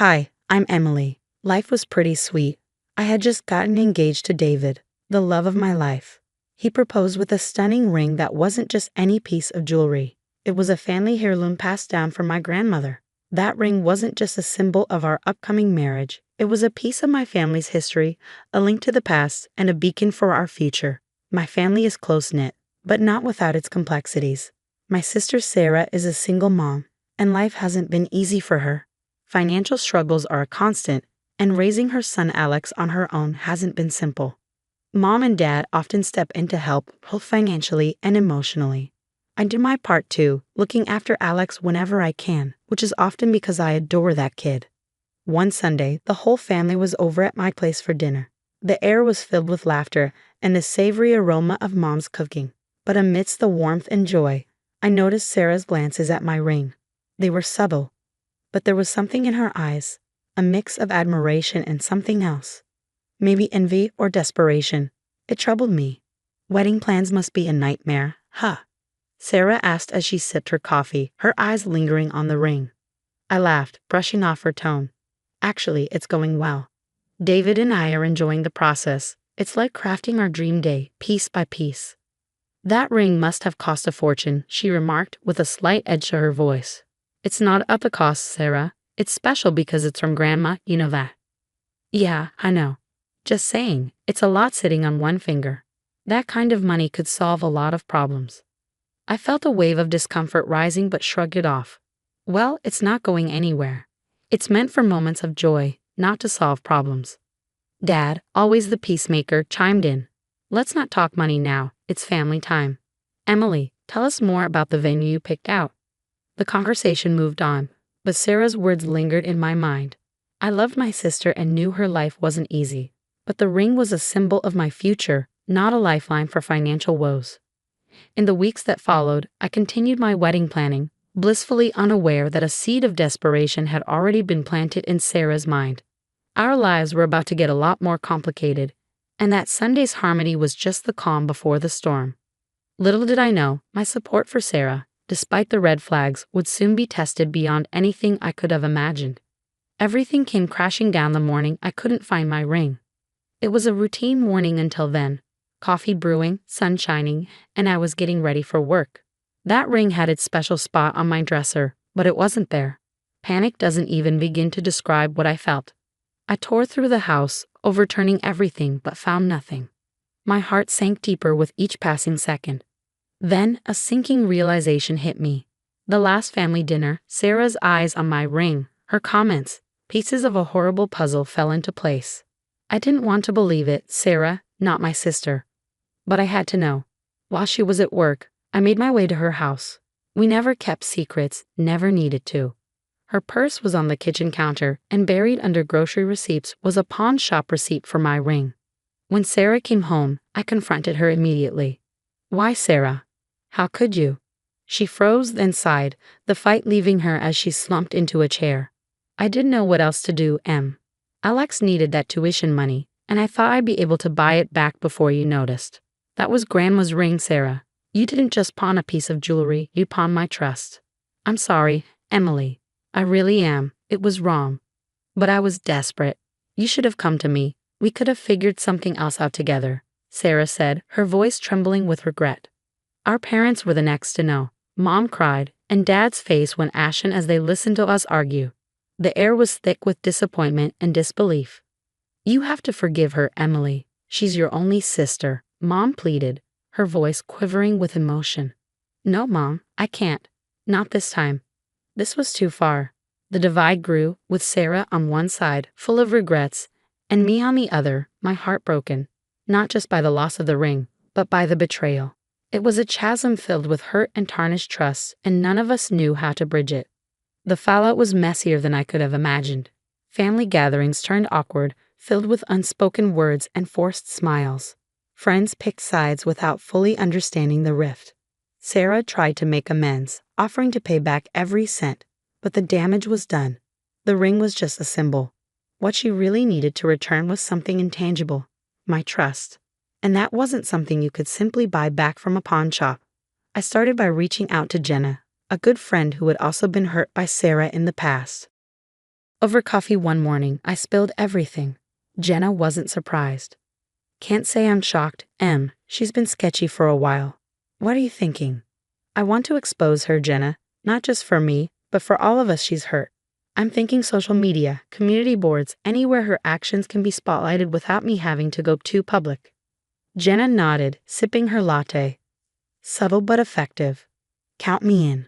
Hi, I'm Emily. Life was pretty sweet. I had just gotten engaged to David, the love of my life. He proposed with a stunning ring that wasn't just any piece of jewelry. It was a family heirloom passed down from my grandmother. That ring wasn't just a symbol of our upcoming marriage. It was a piece of my family's history, a link to the past, and a beacon for our future. My family is close-knit, but not without its complexities. My sister Sarah is a single mom, and life hasn't been easy for her. Financial struggles are a constant, and raising her son Alex on her own hasn't been simple. Mom and Dad often step in to help, both financially and emotionally. I do my part too, looking after Alex whenever I can, which is often because I adore that kid. One Sunday, the whole family was over at my place for dinner. The air was filled with laughter and the savory aroma of Mom's cooking. But amidst the warmth and joy, I noticed Sarah's glances at my ring. They were subtle, but there was something in her eyes, a mix of admiration and something else. Maybe envy or desperation. It troubled me. Wedding plans must be a nightmare, huh? Sarah asked as she sipped her coffee, her eyes lingering on the ring. I laughed, brushing off her tone. Actually, it's going well. David and I are enjoying the process. It's like crafting our dream day, piece by piece. That ring must have cost a fortune, she remarked with a slight edge to her voice. It's not at the cost, Sarah. It's special because it's from Grandma, you know that. Yeah, I know. Just saying, it's a lot sitting on one finger. That kind of money could solve a lot of problems. I felt a wave of discomfort rising but shrugged it off. Well, it's not going anywhere. It's meant for moments of joy, not to solve problems. Dad, always the peacemaker, chimed in. Let's not talk money now, it's family time. Emily, tell us more about the venue you picked out. The conversation moved on, but Sarah's words lingered in my mind. I loved my sister and knew her life wasn't easy, but the ring was a symbol of my future, not a lifeline for financial woes. In the weeks that followed, I continued my wedding planning, blissfully unaware that a seed of desperation had already been planted in Sarah's mind. Our lives were about to get a lot more complicated, and that Sunday's harmony was just the calm before the storm. Little did I know, my support for Sarah, despite the red flags, would soon be tested beyond anything I could have imagined. Everything came crashing down the morning I couldn't find my ring. It was a routine morning until then. Coffee brewing, sun shining, and I was getting ready for work. That ring had its special spot on my dresser, but it wasn't there. Panic doesn't even begin to describe what I felt. I tore through the house, overturning everything but found nothing. My heart sank deeper with each passing second. Then a sinking realization hit me. The last family dinner, Sarah's eyes on my ring, her comments, pieces of a horrible puzzle fell into place. I didn't want to believe it, Sarah, not my sister. But I had to know. While she was at work, I made my way to her house. We never kept secrets, never needed to. Her purse was on the kitchen counter, and buried under grocery receipts was a pawn shop receipt for my ring. When Sarah came home, I confronted her immediately. Why, Sarah? How could you? She froze, then sighed, the fight leaving her as she slumped into a chair. I didn't know what else to do, Em. Alex needed that tuition money, and I thought I'd be able to buy it back before you noticed. That was Grandma's ring, Sarah. You didn't just pawn a piece of jewelry, you pawned my trust. I'm sorry, Emily. I really am. It was wrong. But I was desperate. You should have come to me. We could have figured something else out together, Sarah said, her voice trembling with regret. Our parents were the next to know. Mom cried, and Dad's face went ashen as they listened to us argue. The air was thick with disappointment and disbelief. You have to forgive her, Emily. She's your only sister, Mom pleaded, her voice quivering with emotion. No, Mom, I can't. Not this time. This was too far. The divide grew, with Sarah on one side, full of regrets, and me on the other, my heart broken, not just by the loss of the ring, but by the betrayal. It was a chasm filled with hurt and tarnished trust, and none of us knew how to bridge it. The fallout was messier than I could have imagined. Family gatherings turned awkward, filled with unspoken words and forced smiles. Friends picked sides without fully understanding the rift. Sarah tried to make amends, offering to pay back every cent, but the damage was done. The ring was just a symbol. What she really needed to return was something intangible, my trust. And that wasn't something you could simply buy back from a pawn shop. I started by reaching out to Jenna, a good friend who had also been hurt by Sarah in the past. Over coffee one morning, I spilled everything. Jenna wasn't surprised. Can't say I'm shocked, Em. She's been sketchy for a while. What are you thinking? I want to expose her, Jenna, not just for me, but for all of us she's hurt. I'm thinking social media, community boards, anywhere her actions can be spotlighted without me having to go too public. Jenna nodded, sipping her latte. Subtle but effective. Count me in.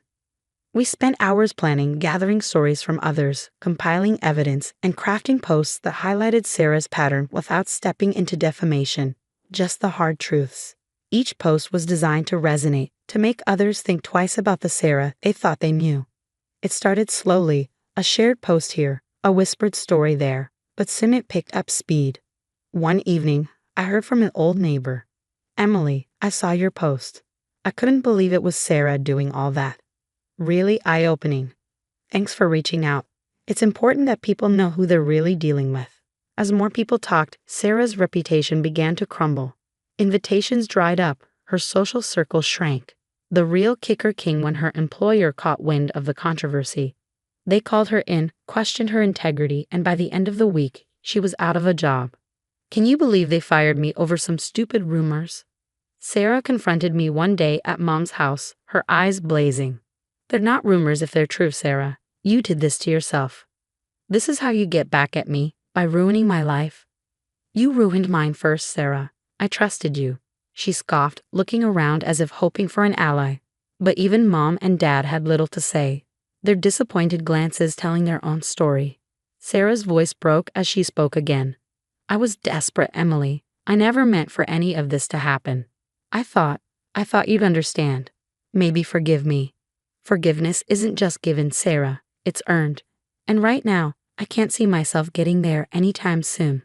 We spent hours planning, gathering stories from others, compiling evidence, and crafting posts that highlighted Sarah's pattern without stepping into defamation, just the hard truths. Each post was designed to resonate, to make others think twice about the Sarah they thought they knew. It started slowly, a shared post here, a whispered story there, but soon it picked up speed. One evening, I heard from an old neighbor. Emily, I saw your post. I couldn't believe it was Sarah doing all that. Really eye-opening. Thanks for reaching out. It's important that people know who they're really dealing with. As more people talked, Sarah's reputation began to crumble. Invitations dried up, her social circle shrank. The real kicker came when her employer caught wind of the controversy. They called her in, questioned her integrity, and by the end of the week, she was out of a job. Can you believe they fired me over some stupid rumors? Sarah confronted me one day at Mom's house, her eyes blazing. They're not rumors if they're true, Sarah. You did this to yourself. This is how you get back at me, by ruining my life. You ruined mine first, Sarah. I trusted you. She scoffed, looking around as if hoping for an ally. But even Mom and Dad had little to say, their disappointed glances telling their own story. Sarah's voice broke as she spoke again. I was desperate, Emily. I never meant for any of this to happen. I thought you'd understand. Maybe forgive me. Forgiveness isn't just given, Sarah. It's earned. And right now, I can't see myself getting there anytime soon.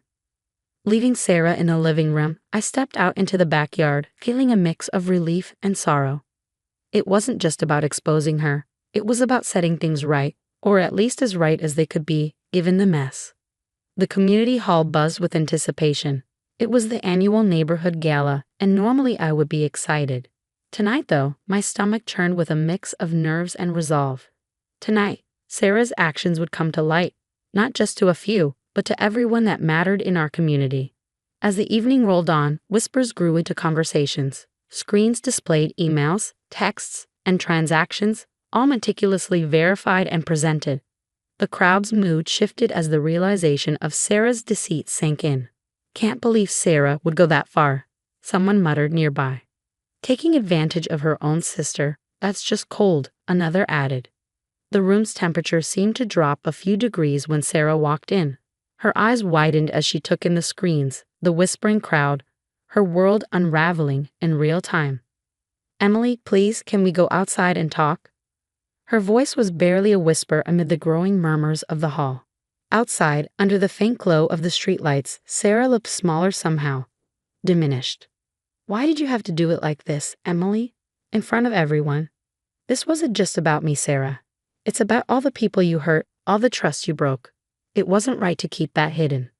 Leaving Sarah in the living room, I stepped out into the backyard, feeling a mix of relief and sorrow. It wasn't just about exposing her. It was about setting things right, or at least as right as they could be, given the mess. The community hall buzzed with anticipation. It was the annual neighborhood gala, and normally I would be excited. Tonight, though, my stomach churned with a mix of nerves and resolve. Tonight, Sarah's actions would come to light, not just to a few, but to everyone that mattered in our community. As the evening rolled on, whispers grew into conversations. Screens displayed emails, texts, and transactions, all meticulously verified and presented. The crowd's mood shifted as the realization of Sarah's deceit sank in. Can't believe Sarah would go that far, someone muttered nearby. Taking advantage of her own sister, that's just cold, another added. The room's temperature seemed to drop a few degrees when Sarah walked in. Her eyes widened as she took in the screens, the whispering crowd, her world unraveling in real time. Emily, please, can we go outside and talk? Her voice was barely a whisper amid the growing murmurs of the hall. Outside, under the faint glow of the streetlights, Sarah looked smaller somehow, diminished. Why did you have to do it like this, Emily? In front of everyone? This wasn't just about me, Sarah. It's about all the people you hurt, all the trust you broke. It wasn't right to keep that hidden.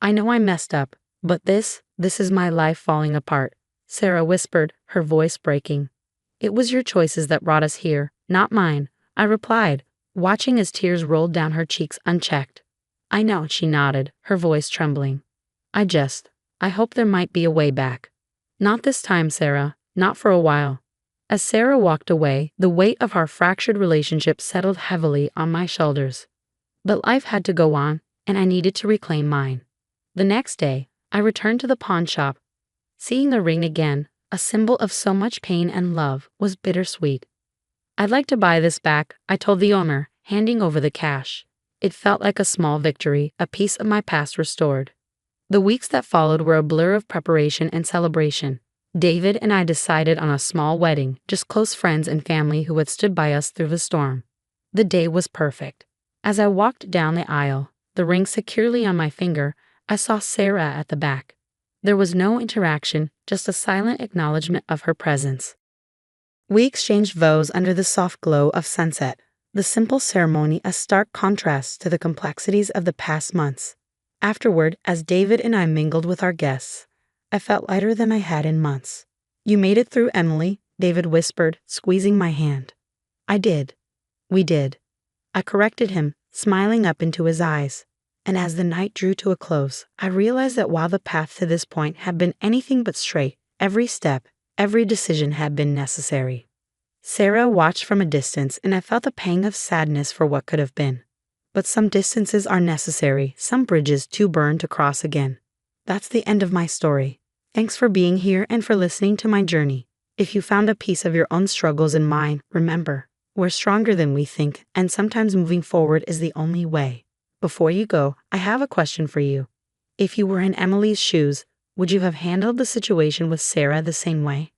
I know I messed up, but this is my life falling apart, Sarah whispered, her voice breaking. It was your choices that brought us here, not mine, I replied, watching as tears rolled down her cheeks unchecked. I know, she nodded, her voice trembling. I hope there might be a way back. Not this time, Sarah, not for a while. As Sarah walked away, the weight of our fractured relationship settled heavily on my shoulders. But life had to go on, and I needed to reclaim mine. The next day, I returned to the pawn shop. Seeing the ring again, a symbol of so much pain and love, was bittersweet. I'd like to buy this back, I told the owner, handing over the cash. It felt like a small victory, a piece of my past restored. The weeks that followed were a blur of preparation and celebration. David and I decided on a small wedding, just close friends and family who had stood by us through the storm. The day was perfect. As I walked down the aisle, the ring securely on my finger, I saw Sarah at the back. There was no interaction, just a silent acknowledgement of her presence. We exchanged vows under the soft glow of sunset, the simple ceremony a stark contrast to the complexities of the past months. Afterward, as David and I mingled with our guests, I felt lighter than I had in months. You made it through, Emily, David whispered, squeezing my hand. I did. We did. I corrected him, smiling up into his eyes. And as the night drew to a close, I realized that while the path to this point had been anything but straight, every step, every decision had been necessary. Sarah watched from a distance, and I felt a pang of sadness for what could have been. But some distances are necessary, some bridges too burn to cross again. That's the end of my story. Thanks for being here and for listening to my journey. If you found a piece of your own struggles in mine, remember, we're stronger than we think, and sometimes moving forward is the only way. Before you go, I have a question for you. If you were in Emily's shoes, would you have handled the situation with Sarah the same way?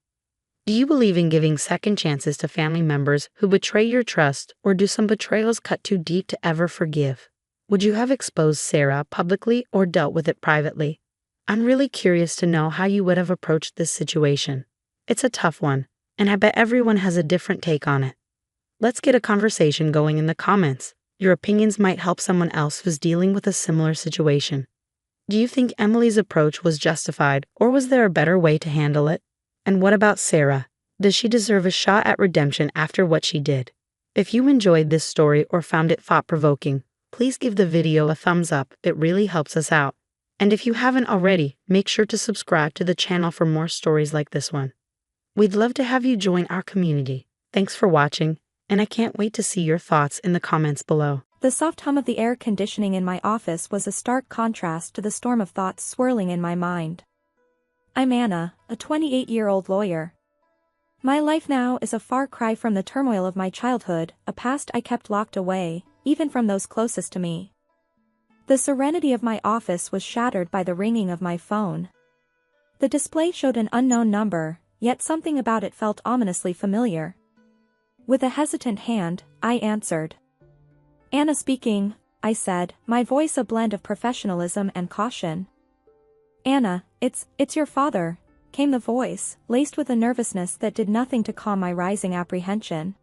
Do you believe in giving second chances to family members who betray your trust, or do some betrayals cut too deep to ever forgive? Would you have exposed Sarah publicly or dealt with it privately? I'm really curious to know how you would have approached this situation. It's a tough one, and I bet everyone has a different take on it. Let's get a conversation going in the comments. Your opinions might help someone else who's dealing with a similar situation. Do you think Emily's approach was justified, or was there a better way to handle it? And what about Sarah? Does she deserve a shot at redemption after what she did? If you enjoyed this story or found it thought-provoking, please give the video a thumbs up. It really helps us out. And if you haven't already, make sure to subscribe to the channel for more stories like this one. We'd love to have you join our community. Thanks for watching, and I can't wait to see your thoughts in the comments below. The soft hum of the air conditioning in my office was a stark contrast to the storm of thoughts swirling in my mind. I'm Anna, a 28-year-old lawyer. My life now is a far cry from the turmoil of my childhood, a past I kept locked away, even from those closest to me. The serenity of my office was shattered by the ringing of my phone. The display showed an unknown number, yet something about it felt ominously familiar. With a hesitant hand, I answered. Anna speaking, I said, my voice a blend of professionalism and caution. Anna, it's your father, came the voice, laced with a nervousness that did nothing to calm my rising apprehension.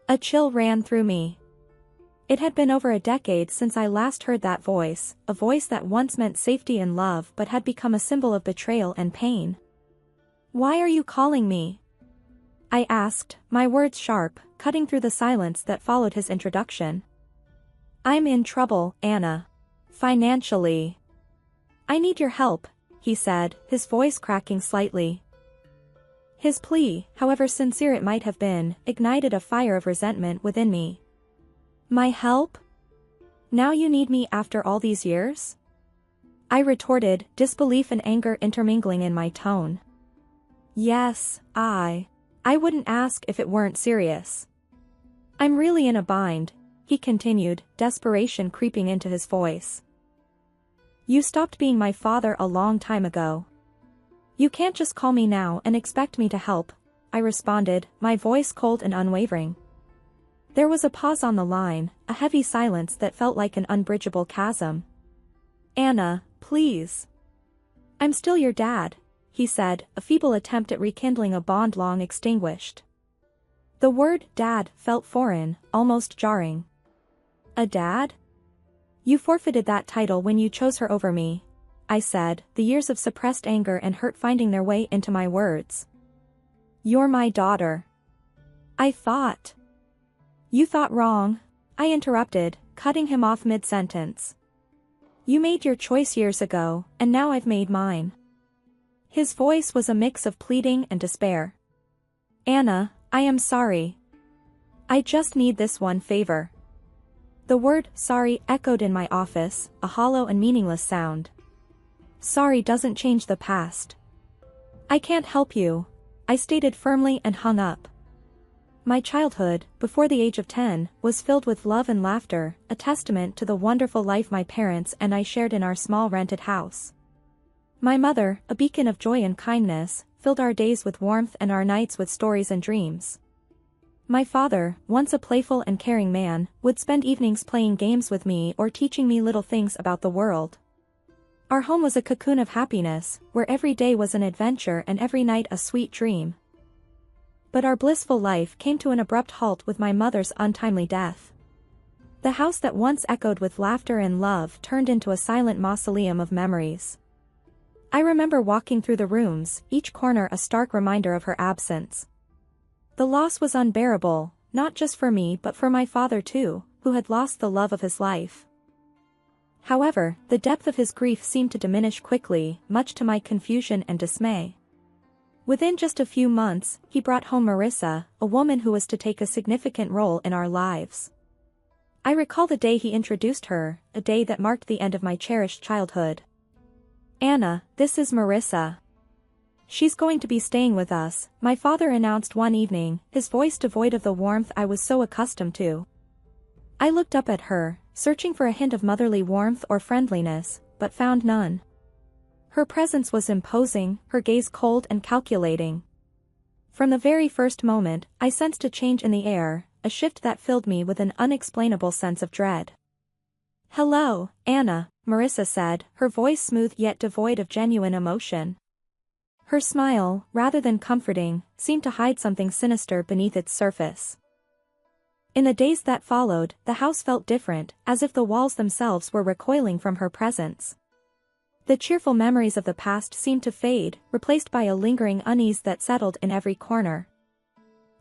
A chill ran through me. It had been over a decade since I last heard that voice, a voice that once meant safety and love but had become a symbol of betrayal and pain. Why are you calling me? I asked, my words sharp, cutting through the silence that followed his introduction. I'm in trouble, Anna. Financially. I need your help, he said, his voice cracking slightly. His plea, however sincere it might have been, ignited a fire of resentment within me. My help? Now you need me after all these years? I retorted, disbelief and anger intermingling in my tone. Yes, I wouldn't ask if it weren't serious. I'm really in a bind, he continued, desperation creeping into his voice. You stopped being my father a long time ago. You can't just call me now and expect me to help, I responded, my voice cold and unwavering. There was a pause on the line, a heavy silence that felt like an unbridgeable chasm. Anna, please. I'm still your dad, he said, a feeble attempt at rekindling a bond long extinguished. The word dad felt foreign, almost jarring. A dad? You forfeited that title when you chose her over me, I said, the years of suppressed anger and hurt finding their way into my words. You're my daughter. I thought. You thought wrong, I interrupted, cutting him off mid-sentence. You made your choice years ago, and now I've made mine. His voice was a mix of pleading and despair. Anna, I am sorry. I just need this one favor. The word sorry echoed in my office, a hollow and meaningless sound. Sorry doesn't change the past. I can't help you, I stated firmly and hung up. My childhood, before the age of 10, was filled with love and laughter, a testament to the wonderful life my parents and I shared in our small rented house. My mother, a beacon of joy and kindness, filled our days with warmth and our nights with stories and dreams. My father, once a playful and caring man, would spend evenings playing games with me or teaching me little things about the world. Our home was a cocoon of happiness, where every day was an adventure and every night a sweet dream. But our blissful life came to an abrupt halt with my mother's untimely death. The house that once echoed with laughter and love turned into a silent mausoleum of memories. I remember walking through the rooms, each corner a stark reminder of her absence. The loss was unbearable, not just for me but for my father too, who had lost the love of his life. However, the depth of his grief seemed to diminish quickly, much to my confusion and dismay. Within just a few months, he brought home Marissa, a woman who was to take a significant role in our lives. I recall the day he introduced her, a day that marked the end of my cherished childhood. "Anna, this is Marissa. She's going to be staying with us," my father announced one evening, his voice devoid of the warmth I was so accustomed to. I looked up at her, searching for a hint of motherly warmth or friendliness, but found none. Her presence was imposing, her gaze cold and calculating. From the very first moment, I sensed a change in the air, a shift that filled me with an unexplainable sense of dread. "Hello, Anna," Marissa said, her voice smooth yet devoid of genuine emotion. Her smile, rather than comforting, seemed to hide something sinister beneath its surface. In the days that followed, the house felt different, as if the walls themselves were recoiling from her presence. The cheerful memories of the past seemed to fade, replaced by a lingering unease that settled in every corner.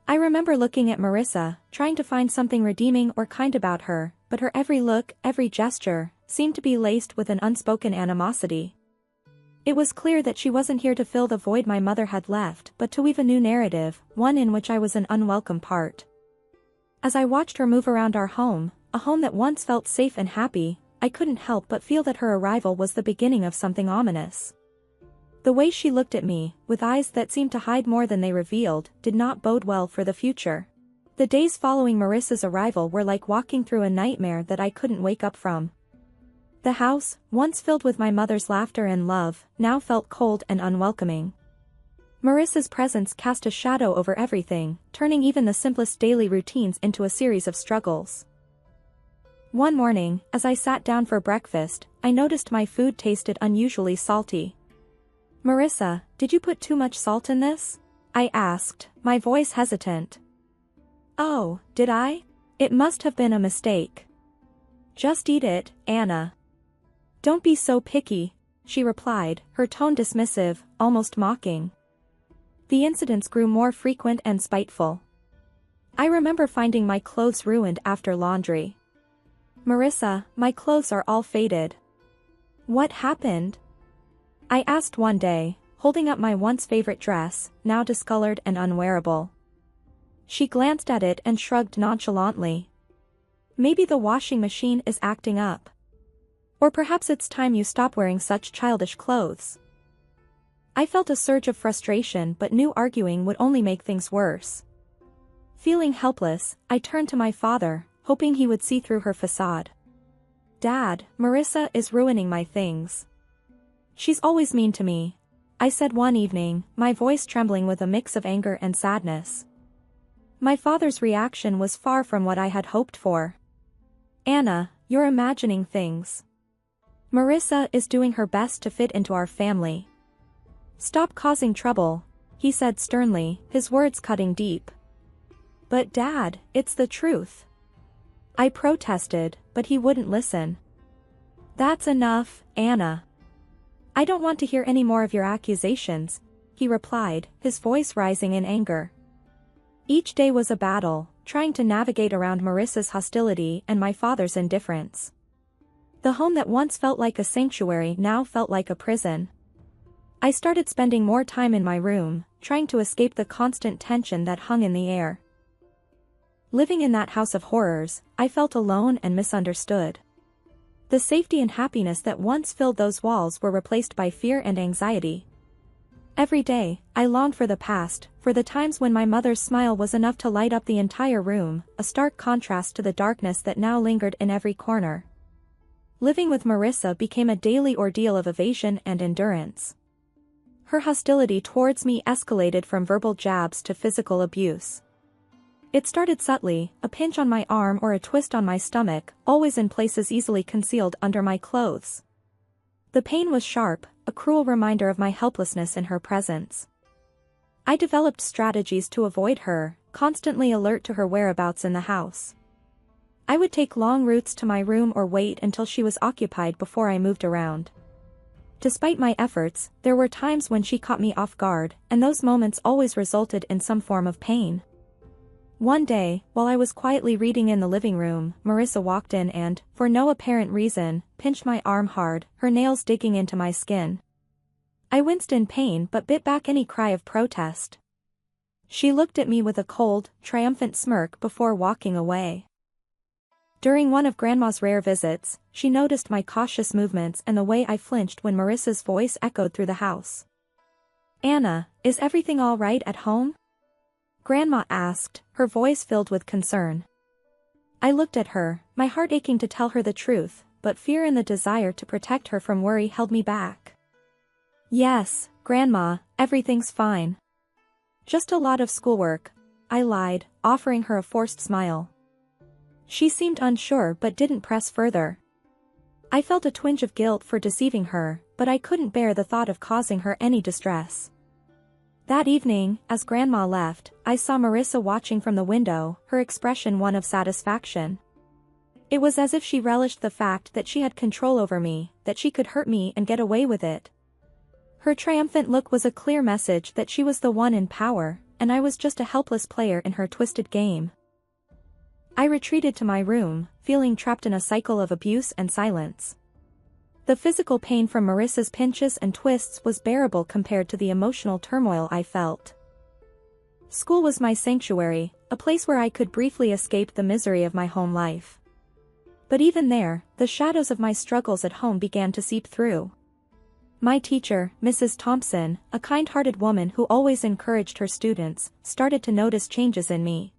I remember looking at Marissa, trying to find something redeeming or kind about her, but her every look, every gesture, seemed to be laced with an unspoken animosity. It was clear that she wasn't here to fill the void my mother had left, but to weave a new narrative, one in which I was an unwelcome part. As I watched her move around our home, a home that once felt safe and happy, I couldn't help but feel that her arrival was the beginning of something ominous. The way she looked at me, with eyes that seemed to hide more than they revealed, did not bode well for the future. The days following Marissa's arrival were like walking through a nightmare that I couldn't wake up from. The house, once filled with my mother's laughter and love, now felt cold and unwelcoming. Marissa's presence cast a shadow over everything, turning even the simplest daily routines into a series of struggles. One morning, as I sat down for breakfast, I noticed my food tasted unusually salty. "Marissa, did you put too much salt in this?" I asked, my voice hesitant. "Oh, did I? It must have been a mistake." "Just eat it, Anna. Don't be so picky," she replied, her tone dismissive, almost mocking. The incidents grew more frequent and spiteful. I remember finding my clothes ruined after laundry. "Marissa, my clothes are all faded." "What happened?" I asked one day, holding up my once favorite dress, now discolored and unwearable. She glanced at it and shrugged nonchalantly. "Maybe the washing machine is acting up. Or perhaps it's time you stop wearing such childish clothes." I felt a surge of frustration but knew arguing would only make things worse. Feeling helpless, I turned to my father, hoping he would see through her facade. "Dad, Marissa is ruining my things. She's always mean to me," I said one evening, my voice trembling with a mix of anger and sadness. My father's reaction was far from what I had hoped for. "Anna, you're imagining things. Marissa is doing her best to fit into our family. Stop causing trouble," he said sternly, his words cutting deep. "But Dad, it's the truth." I protested, but he wouldn't listen. "That's enough, Anna. I don't want to hear any more of your accusations," he replied, his voice rising in anger. Each day was a battle, trying to navigate around Marissa's hostility and my father's indifference. The home that once felt like a sanctuary now felt like a prison. I started spending more time in my room, trying to escape the constant tension that hung in the air. Living in that house of horrors, I felt alone and misunderstood. The safety and happiness that once filled those walls were replaced by fear and anxiety. Every day, I longed for the past, for the times when my mother's smile was enough to light up the entire room, a stark contrast to the darkness that now lingered in every corner. Living with Marissa became a daily ordeal of evasion and endurance. Her hostility towards me escalated from verbal jabs to physical abuse. It started subtly, a pinch on my arm or a twist on my stomach, always in places easily concealed under my clothes. The pain was sharp, a cruel reminder of my helplessness in her presence. I developed strategies to avoid her, constantly alert to her whereabouts in the house. I would take long routes to my room or wait until she was occupied before I moved around. Despite my efforts, there were times when she caught me off guard, and those moments always resulted in some form of pain. One day, while I was quietly reading in the living room, Marissa walked in and, for no apparent reason, pinched my arm hard, her nails digging into my skin. I winced in pain but bit back any cry of protest. She looked at me with a cold, triumphant smirk before walking away. During one of Grandma's rare visits, she noticed my cautious movements and the way I flinched when Marissa's voice echoed through the house. "Anna, is everything all right at home?" Grandma asked, her voice filled with concern. I looked at her, my heart aching to tell her the truth, but fear and the desire to protect her from worry held me back. "Yes, Grandma, everything's fine. Just a lot of schoolwork," I lied, offering her a forced smile. She seemed unsure but didn't press further. I felt a twinge of guilt for deceiving her, but I couldn't bear the thought of causing her any distress. That evening, as Grandma left, I saw Marissa watching from the window, her expression one of satisfaction. It was as if she relished the fact that she had control over me, that she could hurt me and get away with it. Her triumphant look was a clear message that she was the one in power, and I was just a helpless player in her twisted game. I retreated to my room, feeling trapped in a cycle of abuse and silence. The physical pain from Marissa's pinches and twists was bearable compared to the emotional turmoil I felt. School was my sanctuary, a place where I could briefly escape the misery of my home life. But even there, the shadows of my struggles at home began to seep through. My teacher, Mrs. Thompson, a kind-hearted woman who always encouraged her students, started to notice changes in me.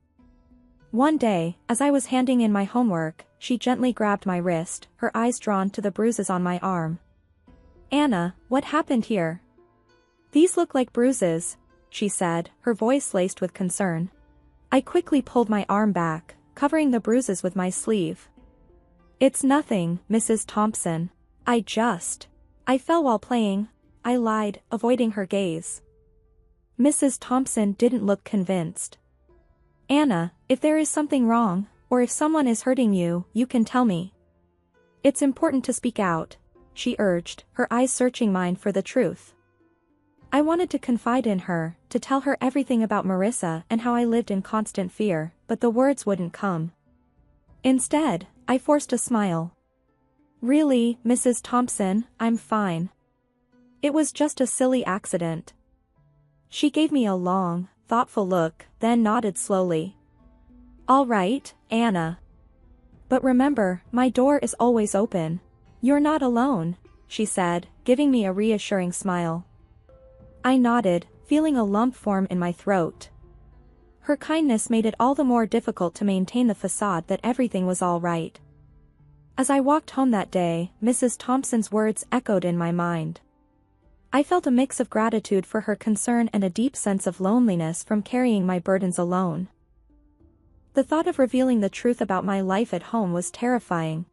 One day, as I was handing in my homework, she gently grabbed my wrist, her eyes drawn to the bruises on my arm. "Anna, what happened here?" "These look like bruises," she said, her voice laced with concern. I quickly pulled my arm back, covering the bruises with my sleeve. "It's nothing, Mrs. Thompson. I fell while playing," I lied, avoiding her gaze. Mrs. Thompson didn't look convinced. "Anna, if there is something wrong, or if someone is hurting you, you can tell me. It's important to speak out," she urged, her eyes searching mine for the truth. I wanted to confide in her, to tell her everything about Marissa and how I lived in constant fear, but the words wouldn't come. Instead, I forced a smile. "Really, Mrs. Thompson, I'm fine. It was just a silly accident." She gave me a long, thoughtful look, then nodded slowly. "All right, Anna. But remember, my door is always open. You're not alone," she said, giving me a reassuring smile. I nodded, feeling a lump form in my throat. Her kindness made it all the more difficult to maintain the facade that everything was all right. As I walked home that day, Mrs. Thompson's words echoed in my mind. I felt a mix of gratitude for her concern and a deep sense of loneliness from carrying my burdens alone. The thought of revealing the truth about my life at home was terrifying.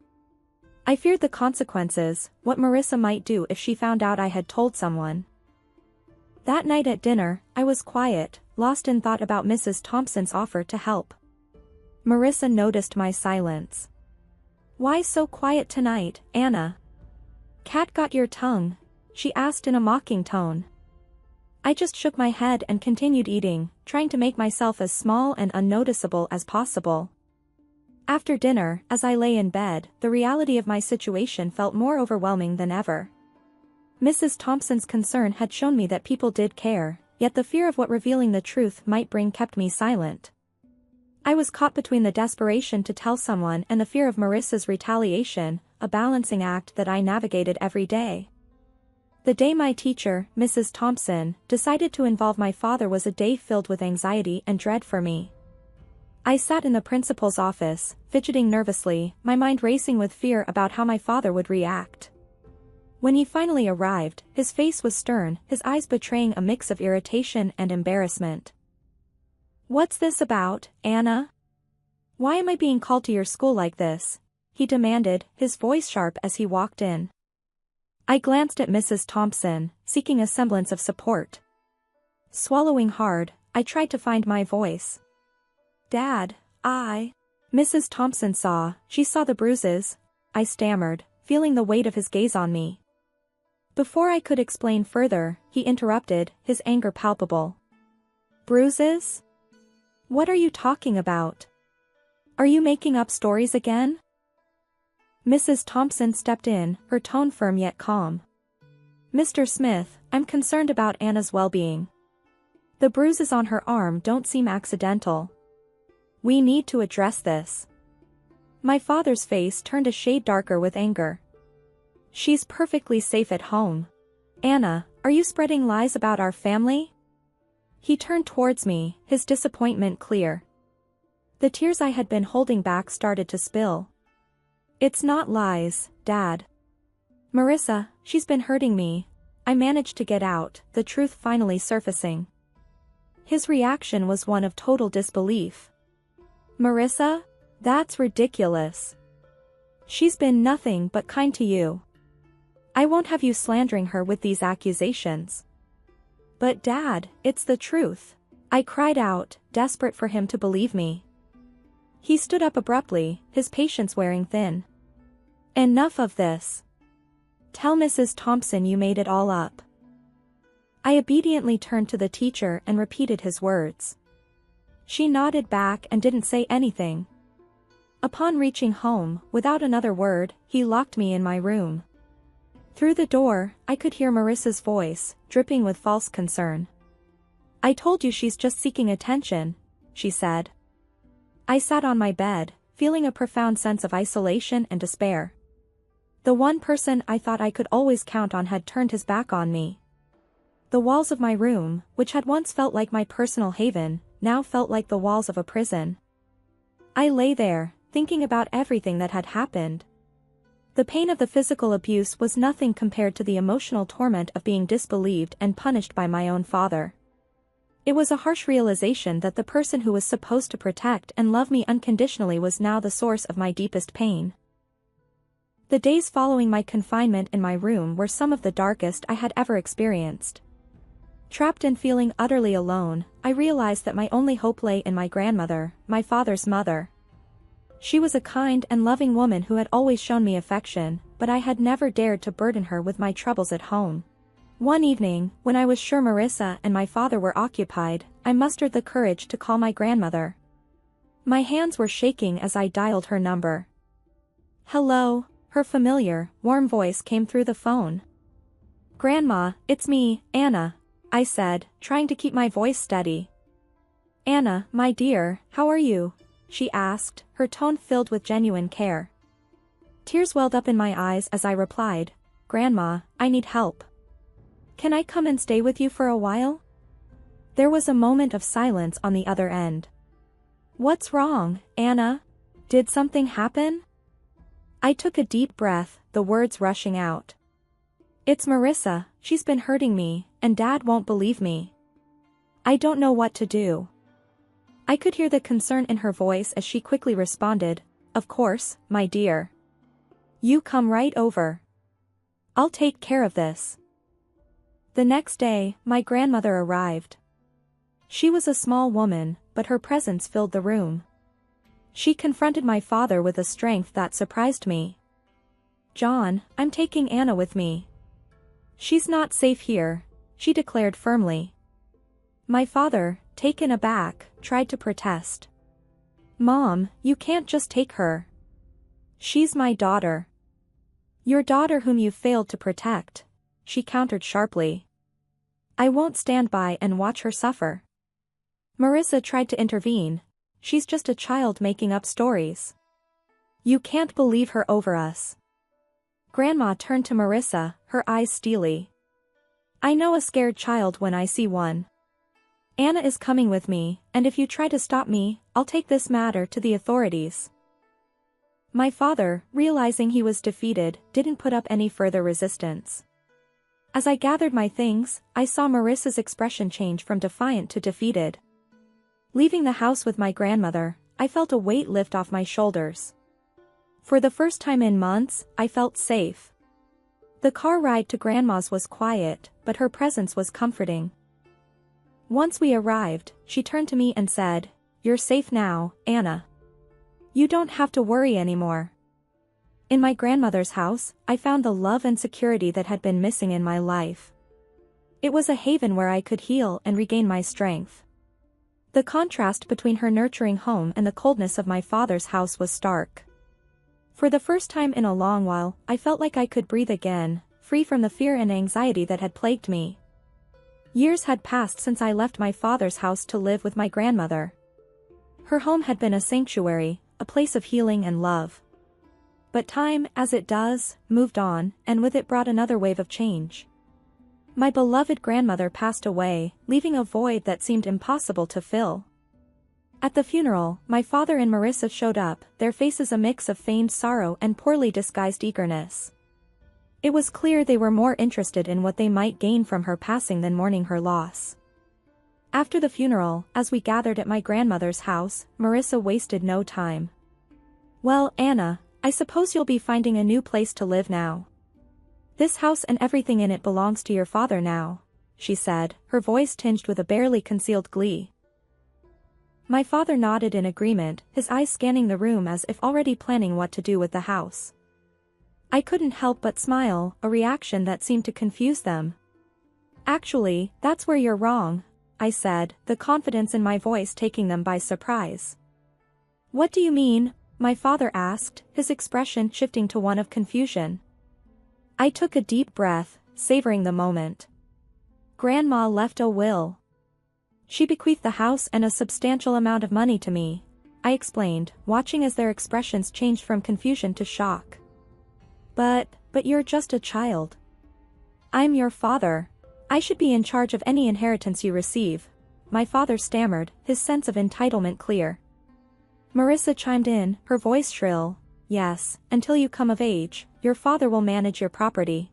I feared the consequences, what Marissa might do if she found out I had told someone. That night at dinner, I was quiet, lost in thought about Mrs. Thompson's offer to help. Marissa noticed my silence. "Why so quiet tonight, Anna? Cat got your tongue?" she asked in a mocking tone. I just shook my head and continued eating, trying to make myself as small and unnoticeable as possible. After dinner, as I lay in bed, the reality of my situation felt more overwhelming than ever. Mrs. Thompson's concern had shown me that people did care, yet the fear of what revealing the truth might bring kept me silent. I was caught between the desperation to tell someone and the fear of Marissa's retaliation, a balancing act that I navigated every day. The day my teacher, Mrs. Thompson, decided to involve my father was a day filled with anxiety and dread for me. I sat in the principal's office, fidgeting nervously, my mind racing with fear about how my father would react. When he finally arrived, his face was stern, his eyes betraying a mix of irritation and embarrassment. "What's this about, Anna? Why am I being called to your school like this?" he demanded, his voice sharp as he walked in. I glanced at Mrs. Thompson, seeking a semblance of support. Swallowing hard, I tried to find my voice. "Dad, Mrs. Thompson she saw the bruises," I stammered, feeling the weight of his gaze on me. Before I could explain further, he interrupted, his anger palpable. "Bruises? What are you talking about? Are you making up stories again? Mrs. Thompson stepped in, her tone firm yet calm. Mr. Smith, I'm concerned about Anna's well-being. The bruises on her arm don't seem accidental. We need to address this. My father's face turned a shade darker with anger. She's perfectly safe at home. Anna, are you spreading lies about our family? He turned towards me, his disappointment clear. The tears I had been holding back started to spill. It's not lies, Dad. Marissa, she's been hurting me. I managed to get out, the truth finally surfacing. His reaction was one of total disbelief. Marissa? That's ridiculous. She's been nothing but kind to you. I won't have you slandering her with these accusations. But Dad, it's the truth. I cried out, desperate for him to believe me. He stood up abruptly, his patience wearing thin. Enough of this. Tell Mrs. Thompson you made it all up. I obediently turned to the teacher and repeated his words. She nodded back and didn't say anything. Upon reaching home, without another word, he locked me in my room. Through the door, I could hear Marissa's voice, dripping with false concern. I told you she's just seeking attention, she said. I sat on my bed, feeling a profound sense of isolation and despair. The one person I thought I could always count on had turned his back on me. The walls of my room, which had once felt like my personal haven, now felt like the walls of a prison. I lay there, thinking about everything that had happened. The pain of the physical abuse was nothing compared to the emotional torment of being disbelieved and punished by my own father. It was a harsh realization that the person who was supposed to protect and love me unconditionally was now the source of my deepest pain. The days following my confinement in my room were some of the darkest I had ever experienced. Trapped and feeling utterly alone, I realized that my only hope lay in my grandmother, my father's mother. She was a kind and loving woman who had always shown me affection, but I had never dared to burden her with my troubles at home. One evening, when I was sure Marissa and my father were occupied, I mustered the courage to call my grandmother. My hands were shaking as I dialed her number. Hello, her familiar, warm voice came through the phone. Grandma, it's me, Anna, I said, trying to keep my voice steady. Anna, my dear, how are you? She asked, her tone filled with genuine care. Tears welled up in my eyes as I replied, Grandma, I need help. Can I come and stay with you for a while? There was a moment of silence on the other end. What's wrong, Anna? Did something happen? I took a deep breath, the words rushing out. It's Marissa, she's been hurting me, and Dad won't believe me. I don't know what to do. I could hear the concern in her voice as she quickly responded, Of course, my dear. You come right over. I'll take care of this. The next day, my grandmother arrived. She was a small woman, but her presence filled the room. She confronted my father with a strength that surprised me. John, I'm taking Anna with me. She's not safe here, she declared firmly. My father, taken aback, tried to protest. Mom, you can't just take her. She's my daughter. Your daughter whom you failed to protect, she countered sharply. I won't stand by and watch her suffer. Marissa tried to intervene. She's just a child making up stories. You can't believe her over us. Grandma turned to Marissa, her eyes steely. I know a scared child when I see one. Anna is coming with me, and if you try to stop me, I'll take this matter to the authorities. My father, realizing he was defeated, didn't put up any further resistance. As I gathered my things, I saw Marissa's expression change from defiant to defeated. Leaving the house with my grandmother, I felt a weight lift off my shoulders. For the first time in months, I felt safe. The car ride to Grandma's was quiet, but her presence was comforting. Once we arrived, she turned to me and said, You're safe now, Anna. You don't have to worry anymore. In my grandmother's house, I found the love and security that had been missing in my life. It was a haven where I could heal and regain my strength. The contrast between her nurturing home and the coldness of my father's house was stark. For the first time in a long while, I felt like I could breathe again, free from the fear and anxiety that had plagued me. Years had passed since I left my father's house to live with my grandmother. Her home had been a sanctuary, a place of healing and love. But time, as it does, moved on, and with it brought another wave of change. My beloved grandmother passed away, leaving a void that seemed impossible to fill. At the funeral, my father and Marissa showed up, their faces a mix of feigned sorrow and poorly disguised eagerness. It was clear they were more interested in what they might gain from her passing than mourning her loss. After the funeral, as we gathered at my grandmother's house, Marissa wasted no time. "Well, Anna, I suppose you'll be finding a new place to live now. This house and everything in it belongs to your father now," she said, her voice tinged with a barely concealed glee. My father nodded in agreement, his eyes scanning the room as if already planning what to do with the house. I couldn't help but smile, a reaction that seemed to confuse them. "Actually, that's where you're wrong," I said, the confidence in my voice taking them by surprise. "What do you mean?" my father asked, his expression shifting to one of confusion. I took a deep breath, savoring the moment. "Grandma left a will. She bequeathed the house and a substantial amount of money to me," I explained, watching as their expressions changed from confusion to shock. But you're just a child. I'm your father. I should be in charge of any inheritance you receive," my father stammered, his sense of entitlement clear. Marissa chimed in, her voice shrill. "Yes, until you come of age, your father will manage your property."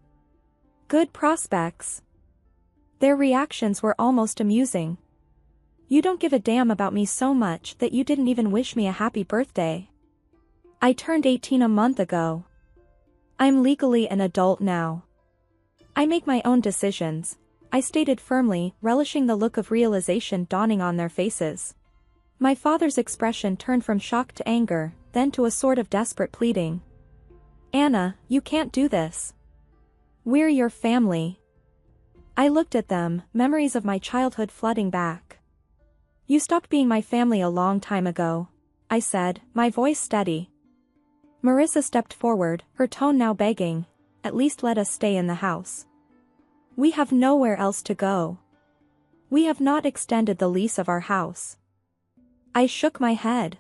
Good prospects. Their reactions were almost amusing. "You don't give a damn about me so much that you didn't even wish me a happy birthday. I turned 18 a month ago. I'm legally an adult now. I make my own decisions," I stated firmly, relishing the look of realization dawning on their faces. My father's expression turned from shock to anger, then to a sort of desperate pleading. "Anna, you can't do this. We're your family." I looked at them, memories of my childhood flooding back. "You stopped being my family a long time ago," I said, my voice steady. Marissa stepped forward, her tone now begging, "At least let us stay in the house. We have nowhere else to go. We have not extended the lease of our house." I shook my head.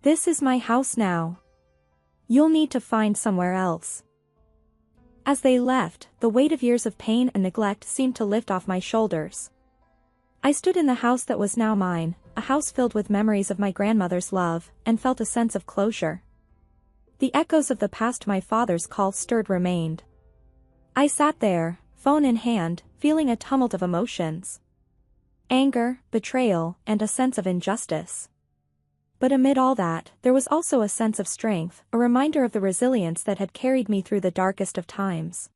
"This is my house now. You'll need to find somewhere else." As they left, the weight of years of pain and neglect seemed to lift off my shoulders. I stood in the house that was now mine, a house filled with memories of my grandmother's love, and felt a sense of closure. The echoes of the past my father's call stirred remained. I sat there, phone in hand, feeling a tumult of emotions. Anger, betrayal, and a sense of injustice. But amid all that, there was also a sense of strength, a reminder of the resilience that had carried me through the darkest of times.